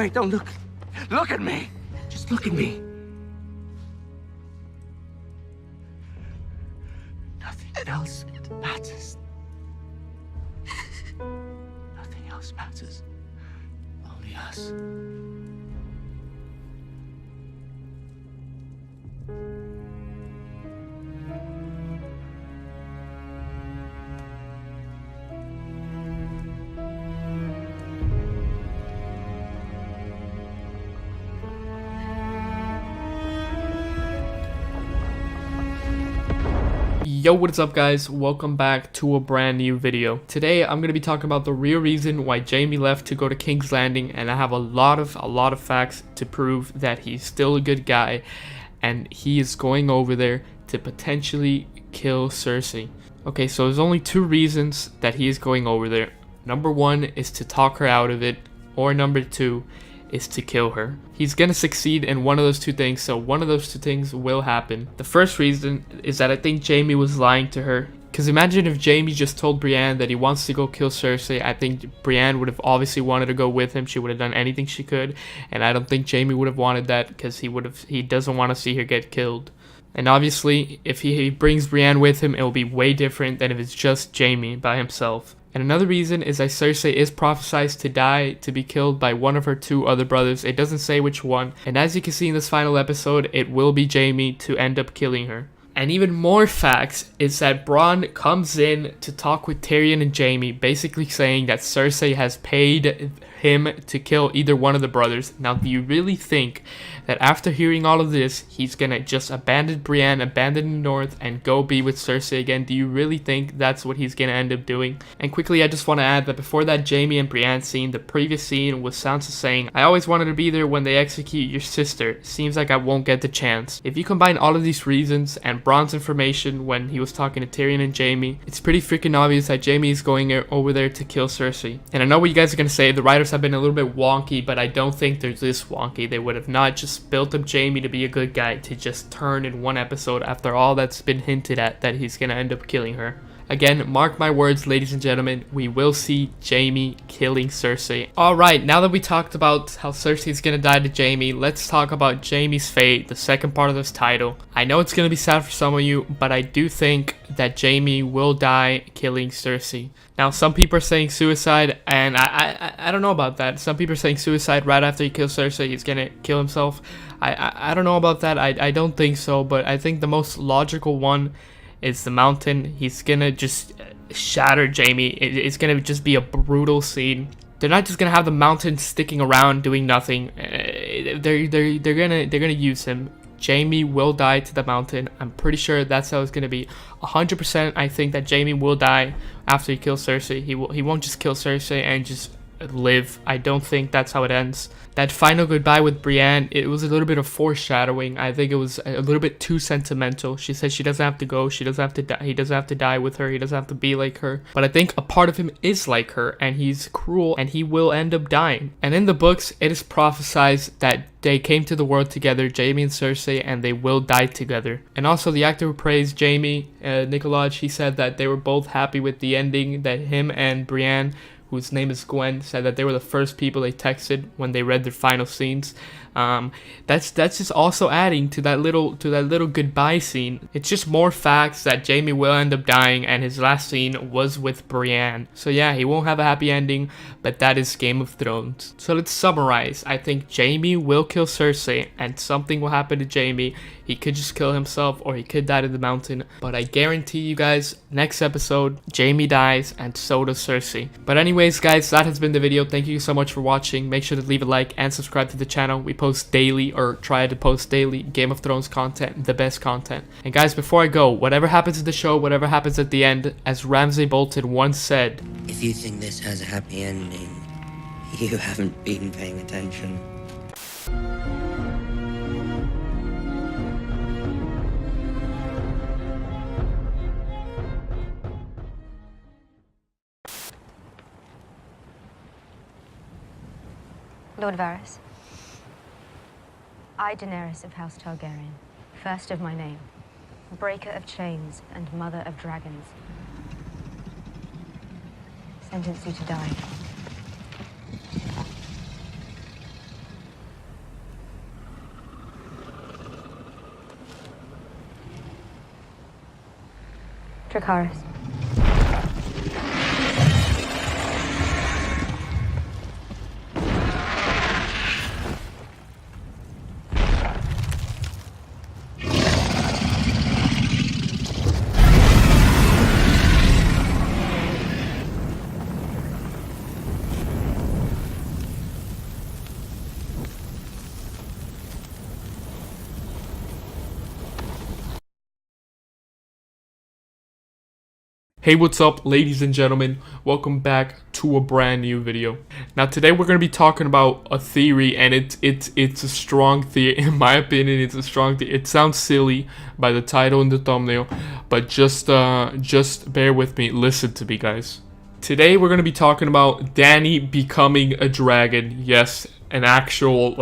away. Don't look. Look at me. Just look at me. Nothing else matters. Nothing else matters. Only us. Yo, what is up guys? Welcome back to a brand new video. Today I'm going to be talking about the real reason why Jaime left to go to King's Landing, and I have a lot of facts to prove that he's still a good guy and he is going over there to potentially kill Cersei. Okay, so there's only two reasons that he is going over there. Number one is to talk her out of it, or number two is to kill her. He's gonna succeed in one of those two things, so one of those two things will happen. The first reason is that I think Jaime was lying to her. Because imagine if Jaime just told Brienne that he wants to go kill Cersei. I think Brienne would have obviously wanted to go with him. She would have done anything she could, and I don't think Jaime would have wanted that because he doesn't want to see her get killed. And obviously, if he brings Brienne with him, it will be way different than if it's just Jaime by himself. And another reason is that Cersei is prophesied to die, to be killed by one of her two other brothers. It doesn't say which one. And as you can see in this final episode, it will be Jaime to end up killing her. And even more facts is that Bronn comes in to talk with Tyrion and Jaime, basically saying that Cersei has paid him to kill either one of the brothers. Now, do you really think that after hearing all of this, he's gonna just abandon Brienne, abandon the North, and go be with Cersei again? Do you really think that's what he's gonna end up doing? And quickly, I just want to add that before that Jaime and Brienne scene, the previous scene was Sansa saying, "I always wanted to be there when they execute your sister. Seems like I won't get the chance." If you combine all of these reasons and Bronn's information when he was talking to Tyrion and Jaime, it's pretty freaking obvious that Jaime is going over there to kill Cersei. And I know what you guys are gonna say, the writers have been a little bit wonky, but I don't think they're this wonky. They would have not just built up Jaime to be a good guy to just turn in one episode after all that's been hinted at that he's gonna end up killing her. Again, mark my words, ladies and gentlemen, we will see Jaime killing Cersei. Alright, now that we talked about how Cersei's gonna die to Jaime, let's talk about Jaime's fate, the second part of this title. I know it's gonna be sad for some of you, but I do think that Jaime will die killing Cersei. Now, some people are saying suicide, and I don't know about that. Some people are saying suicide right after he kills Cersei, he's gonna kill himself. I don't know about that, I don't think so, but I think the most logical one is the mountain. He's gonna just shatter Jaime. It's gonna just be a brutal scene. They're not just gonna have the mountain sticking around doing nothing. They're gonna use him. Jaime will die to the mountain. I'm pretty sure that's how it's gonna be. 100% I think that Jaime will die after he kills Cersei. He won't just kill Cersei and just live. I don't think that's how it ends. That final goodbye with Brienne, it was a little bit of foreshadowing. I think it was a little bit too sentimental. She said she doesn't have to go, she doesn't have to die, he doesn't have to die with her, he doesn't have to be like her. But I think a part of him is like her, and he's cruel, and he will end up dying. And in the books, it is prophesied that they came to the world together, Jaime and Cersei, and they will die together. And also the actor who praised Jaime, Nicolaj, he said that they were both happy with the ending, that him and Brienne, whose name is Gwen, said that they were the first people they texted when they read their final scenes. That's just also adding to that little goodbye scene. It's just more facts that Jaime will end up dying, and his last scene was with Brienne. So yeah, he won't have a happy ending, but that is Game of Thrones. So let's summarize. I think Jaime will kill Cersei, and something will happen to Jaime. He could just kill himself, or he could die to the mountain. But I guarantee you guys, next episode, Jaime dies, and so does Cersei. But anyways, guys, that has been the video. Thank you so much for watching. Make sure to leave a like and subscribe to the channel. We post daily, or try to post daily, Game of Thrones content, the best content. And guys, before I go, whatever happens in the show, whatever happens at the end, as Ramsay Bolton once said, "If you think this has a happy ending, you haven't been paying attention." Lord Varys, I, Daenerys of House Targaryen, first of my name, breaker of chains and mother of dragons, sentence you to die. Dracarys. Hey, what's up, ladies and gentlemen? Welcome back to a brand new video. Now today we're going to be talking about a theory, and it's a strong theory. In my opinion, it's a strong theory. It sounds silly by the title and the thumbnail, but just bear with me. Listen to me, guys. Today we're going to be talking about Dany becoming a dragon. Yes, an actual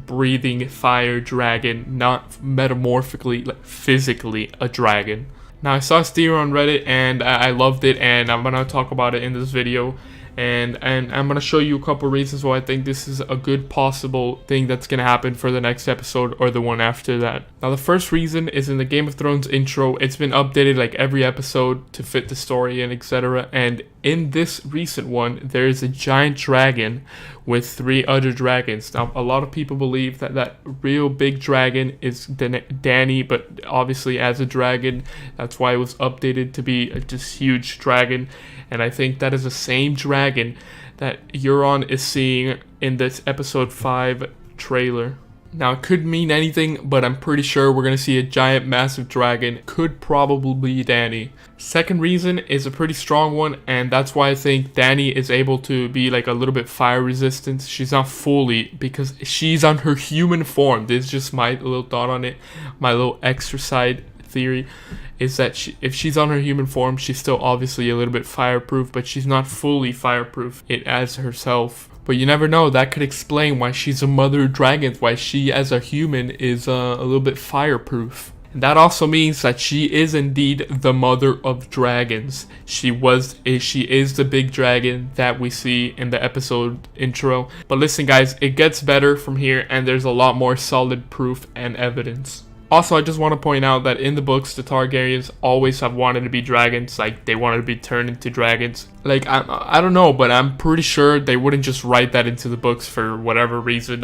breathing fire dragon, not metamorphically, like physically a dragon. Now, I saw this theory on Reddit and I loved it, and I'm gonna talk about it in this video, and I'm gonna show you a couple reasons why I think this is a good possible thing that's gonna happen for the next episode or the one after that. Now, the first reason is in the Game of Thrones intro. It's been updated like every episode to fit the story and etc. And in this recent one, there is a giant dragon with 3 other dragons. Now, a lot of people believe that that real big dragon is Dany, but obviously as a dragon, that's why it was updated to be this huge dragon. And I think that is the same dragon that Euron is seeing in this episode 5 trailer. Now, it could mean anything, but I'm pretty sure we're going to see a giant, massive dragon. Could probably be Dany. Second reason is a pretty strong one, and that's why I think Dany is able to be like a little bit fire resistant. She's not fully, because she's on her human form. This is just my little thought on it. My little extra side theory is that if she's on her human form, she's still obviously a little bit fireproof, but she's not fully fireproof it as herself. But you never know, that could explain why she's a mother of dragons, why she as a human is a little bit fireproof. And that also means that she is indeed the mother of dragons. She is the big dragon that we see in the episode intro. But listen, guys, it gets better from here, and there's a lot more solid proof and evidence. Also, I just want to point out that in the books, the Targaryens always have wanted to be dragons. Like, they wanted to be turned into dragons. Like, I don't know, but I'm pretty sure they wouldn't just write that into the books for whatever reason.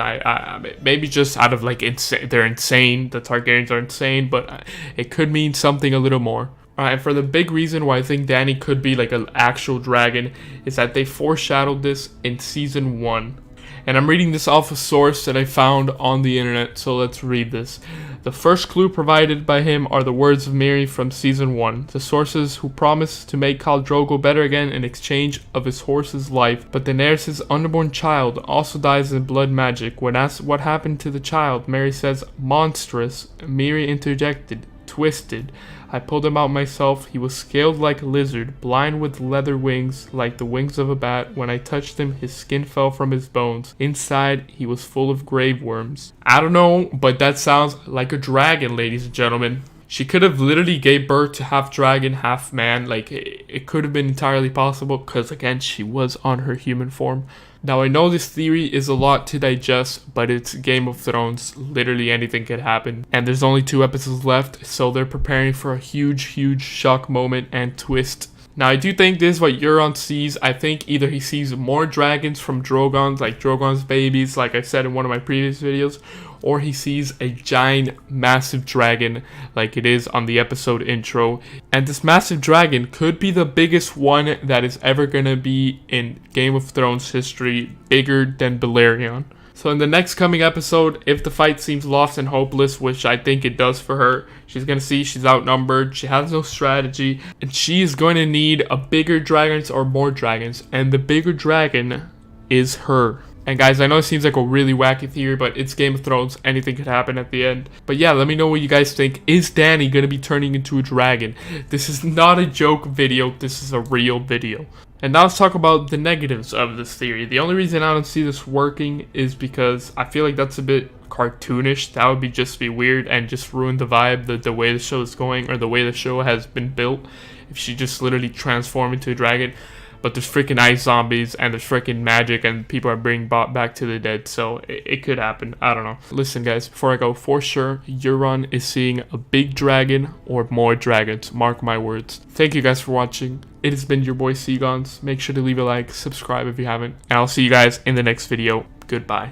Maybe just out of, like, they're insane. The Targaryens are insane, but it could mean something a little more. And for the big reason why I think Dany could be, like, an actual dragon is that they foreshadowed this in Season 1. And I'm reading this off a source that I found on the internet, so let's read this. The first clue provided by him are the words of Miri from Season 1. The sources who promise to make Khal Drogo better again in exchange of his horse's life. But Daenerys' unborn child also dies in blood magic. When asked what happened to the child, Mary says, monstrous. Miri interjected, twisted. I pulled him out myself. He was scaled like a lizard, blind with leather wings, like the wings of a bat. When I touched him, his skin fell from his bones. Inside, he was full of grave worms. I don't know, but that sounds like a dragon, ladies and gentlemen. She could have literally gave birth to half dragon, half man. Like, it could have been entirely possible, because again, she was on her human form. Now, I know this theory is a lot to digest, but it's Game of Thrones. Literally anything could happen. And there's only 2 episodes left, so they're preparing for a huge, huge shock moment and twist. Now, I do think this is what Euron sees. I think either he sees more dragons from Drogon, like Drogon's babies, like I said in one of my previous videos, or he sees a giant, massive dragon like it is on the episode intro. And this massive dragon could be the biggest one that is ever going to be in Game of Thrones history, bigger than Balerion. So in the next coming episode, if the fight seems lost and hopeless, which I think it does for her, she's going to see she's outnumbered, she has no strategy, and she is going to need a bigger dragons or more dragons. And the bigger dragon is her. And guys, I know it seems like a really wacky theory, but it's Game of Thrones. Anything could happen at the end. But yeah, let me know what you guys think. Is Dany going to be turning into a dragon? This is not a joke video. This is a real video. And now let's talk about the negatives of this theory. The only reason I don't see this working is because I feel like that's a bit cartoonish. That would just be weird and just ruin the vibe, the way the show is going, or the way the show has been built, if she just literally transformed into a dragon. but there's freaking ice zombies and there's freaking magic and people are being brought back to the dead, so it could happen. I don't know. Listen guys, before I go, for sure Euron is seeing a big dragon or more dragons, mark my words. Thank you guys for watching. It has been your boy Seagons. Make sure to leave a like, subscribe if you haven't, and I'll see you guys in the next video. Goodbye.